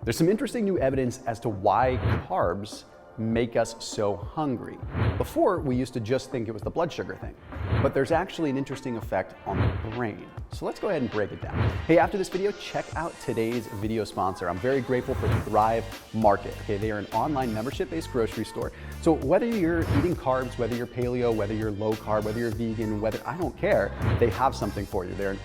There's some interesting new evidence as to why carbs make us so hungry. Before, we used to just think it was the blood sugar thing, but there's actually an interesting effect on the brain. So let's go ahead and break it down. Hey, after this video, check out today's video sponsor. I'm very grateful for Thrive Market. Okay, they are an online membership-based grocery store. So whether you're eating carbs, whether you're paleo, whether you're low carb, whether you're vegan, whether, I don't care, they have something for you. They're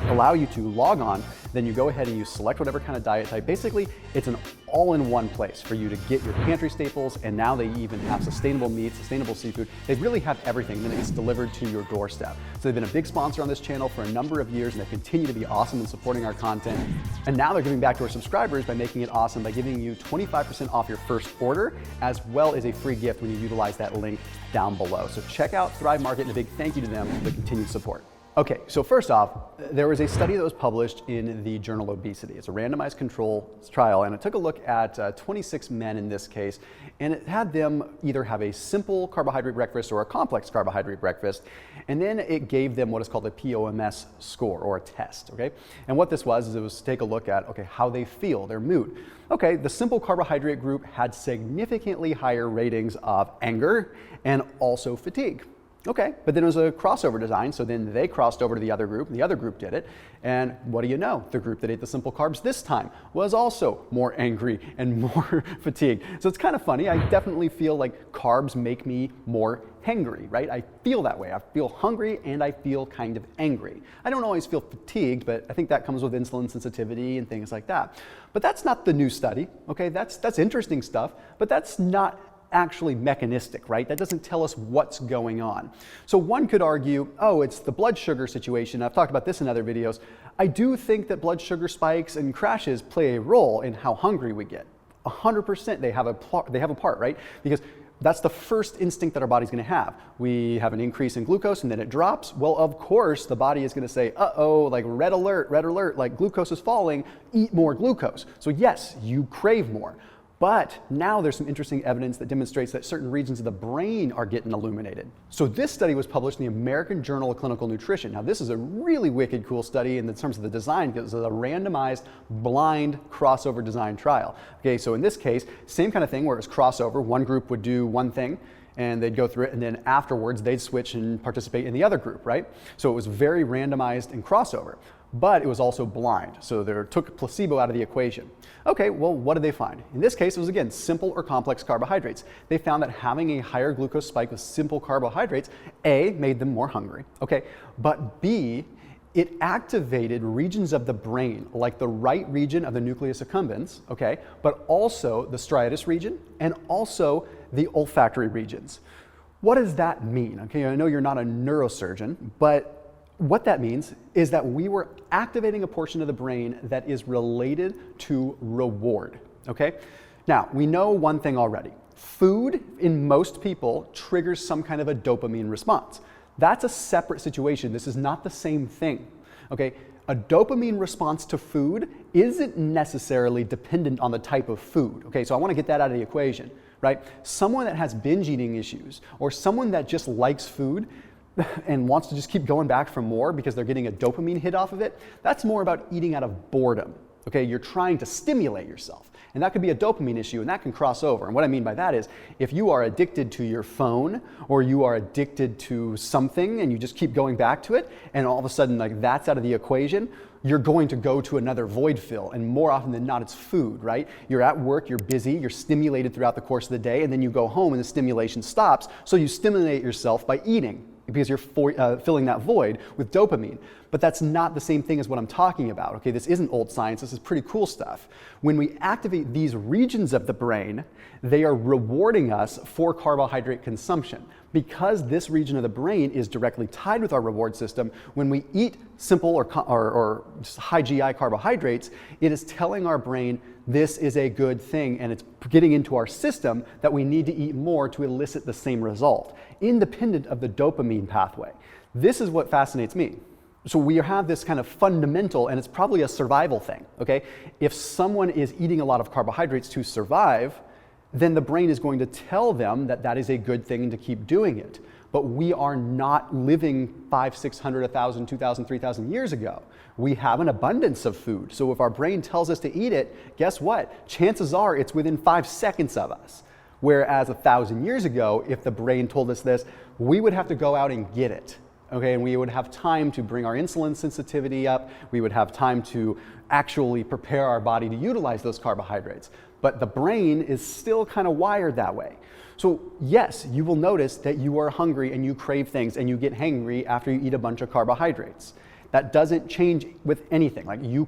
allow you to log on, then you go ahead and you select whatever kind of diet type. Basically, it's an all-in-one place for you to get your pantry staples, and now they even have sustainable meat, sustainable seafood. They really have everything, then it's delivered to your doorstep. So they've been a big sponsor on this channel for a number of years, and they continue to be awesome in supporting our content. And now they're giving back to our subscribers by making it awesome by giving you 25% off your first order, as well as a free gift when you utilize that link down below. So check out Thrive Market, and a big thank you to them for the continued support. Okay, so first off, there was a study that was published in the journal Obesity. It's a randomized control trial, and it took a look at 26 men in this case, and it had them either have a simple carbohydrate breakfast or a complex carbohydrate breakfast, and then it gave them what is called a POMS score, or a test, okay? And what this was, is it was to take a look at, okay, how they feel, their mood. Okay, the simple carbohydrate group had significantly higher ratings of anger and also fatigue. Okay, but then it was a crossover design, so then they crossed over to the other group, and the other group did it, and what do you know? The group that ate the simple carbs this time was also more angry and more fatigued. So it's kind of funny. I definitely feel like carbs make me more hangry, right? I feel that way. I feel hungry and I feel kind of angry. I don't always feel fatigued, but I think that comes with insulin sensitivity and things like that. But that's not the new study, okay? That's interesting stuff, but that's not actually mechanistic, right? That doesn't tell us what's going on. So one could argue, oh, it's the blood sugar situation. I've talked about this in other videos. I do think that blood sugar spikes and crashes play a role in how hungry we get. 100% they have a part, right? Because that's the first instinct that our body's going to have. We have an increase in glucose and then it drops. Well, of course, the body is going to say, uh-oh, like red alert, like glucose is falling, eat more glucose. So yes, you crave more. But now there's some interesting evidence that demonstrates that certain regions of the brain are getting illuminated. So this study was published in the American Journal of Clinical Nutrition. Now this is a really wicked cool study in terms of the design, because it's a randomized blind crossover design trial. Okay, so in this case, same kind of thing where it's crossover. One group would do one thing and they'd go through it, and then afterwards they'd switch and participate in the other group, right? So it was very randomized and crossover. But it was also blind, so they took placebo out of the equation. Okay, well, what did they find? In this case, it was, again, simple or complex carbohydrates. They found that having a higher glucose spike with simple carbohydrates, A, made them more hungry, okay, but B, it activated regions of the brain, like the right region of the nucleus accumbens, okay, but also the striatus region and also the olfactory regions. What does that mean? Okay, I know you're not a neurosurgeon, but what that means is that we were activating a portion of the brain that is related to reward, okay? Now, we know one thing already. Food, in most people, triggers some kind of a dopamine response. That's a separate situation. This is not the same thing, okay? A dopamine response to food isn't necessarily dependent on the type of food, okay? So I want to get that out of the equation, right? Someone that has binge eating issues or someone that just likes food and wants to just keep going back for more because they're getting a dopamine hit off of it, that's more about eating out of boredom, okay? You're trying to stimulate yourself, and that could be a dopamine issue, and that can cross over. And what I mean by that is, if you are addicted to your phone, or you are addicted to something, and you just keep going back to it, and all of a sudden, like, that's out of the equation, you're going to go to another void fill, and more often than not, it's food, right? You're at work, you're busy, you're stimulated throughout the course of the day, and then you go home and the stimulation stops, so you stimulate yourself by eating, because you're filling that void with dopamine. But that's not the same thing as what I'm talking about, okay? This isn't old science, this is pretty cool stuff. When we activate these regions of the brain, they are rewarding us for carbohydrate consumption. Because this region of the brain is directly tied with our reward system, when we eat simple or just high GI carbohydrates, it is telling our brain this is a good thing, and it's getting into our system that we need to eat more to elicit the same result, independent of the dopamine pathway. This is what fascinates me. So we have this kind of fundamental, and it's probably a survival thing, okay? If someone is eating a lot of carbohydrates to survive, then the brain is going to tell them that that is a good thing to keep doing it. but we are not living 500, 600, 1,000, 2,000, 3,000 years ago. We have an abundance of food. So if our brain tells us to eat it, guess what? Chances are it's within 5 seconds of us. Whereas 1,000 years ago, if the brain told us this, we would have to go out and get it. Okay, and we would have time to bring our insulin sensitivity up. We would have time to actually prepare our body to utilize those carbohydrates. But the brain is still kind of wired that way. So yes, you will notice that you are hungry and you crave things and you get hangry after you eat a bunch of carbohydrates. That doesn't change with anything. Like you're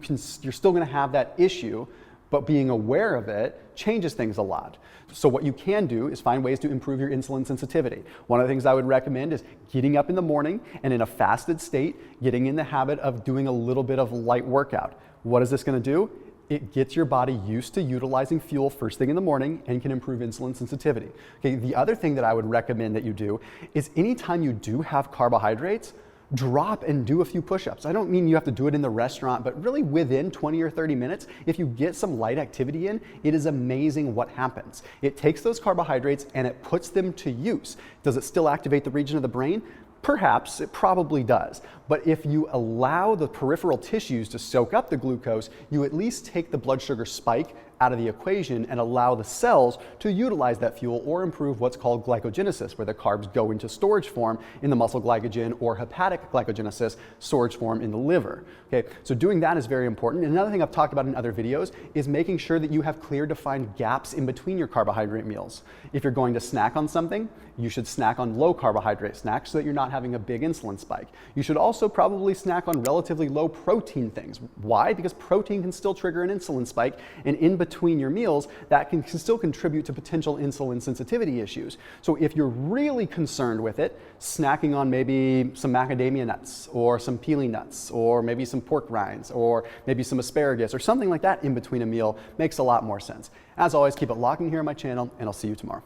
still going to have that issue, but being aware of it changes things a lot. So what you can do is find ways to improve your insulin sensitivity. One of the things I would recommend is getting up in the morning and in a fasted state, getting in the habit of doing a little bit of light workout. What is this going to do? It gets your body used to utilizing fuel first thing in the morning and can improve insulin sensitivity. Okay, the other thing that I would recommend that you do is anytime you do have carbohydrates, drop and do a few push-ups. I don't mean you have to do it in the restaurant, but really within 20 or 30 minutes, if you get some light activity in, it is amazing what happens. It takes those carbohydrates and it puts them to use. Does it still activate the region of the brain? Perhaps, it probably does. But if you allow the peripheral tissues to soak up the glucose, you at least take the blood sugar spike out of the equation and allow the cells to utilize that fuel or improve what's called glycogenesis, where the carbs go into storage form in the muscle glycogen or hepatic glycogenesis, storage form in the liver. Okay, so doing that is very important. And another thing I've talked about in other videos is making sure that you have clear defined gaps in between your carbohydrate meals. If you're going to snack on something, you should snack on low carbohydrate snacks so that you're not having a big insulin spike. You should also probably snack on relatively low protein things. Why? Because protein can still trigger an insulin spike, and in between your meals, that can still contribute to potential insulin sensitivity issues. So if you're really concerned with it, snacking on maybe some macadamia nuts or some pili nuts or maybe some pork rinds or maybe some asparagus or something like that in between a meal makes a lot more sense. As always, keep it locked in here on my channel, and I'll see you tomorrow.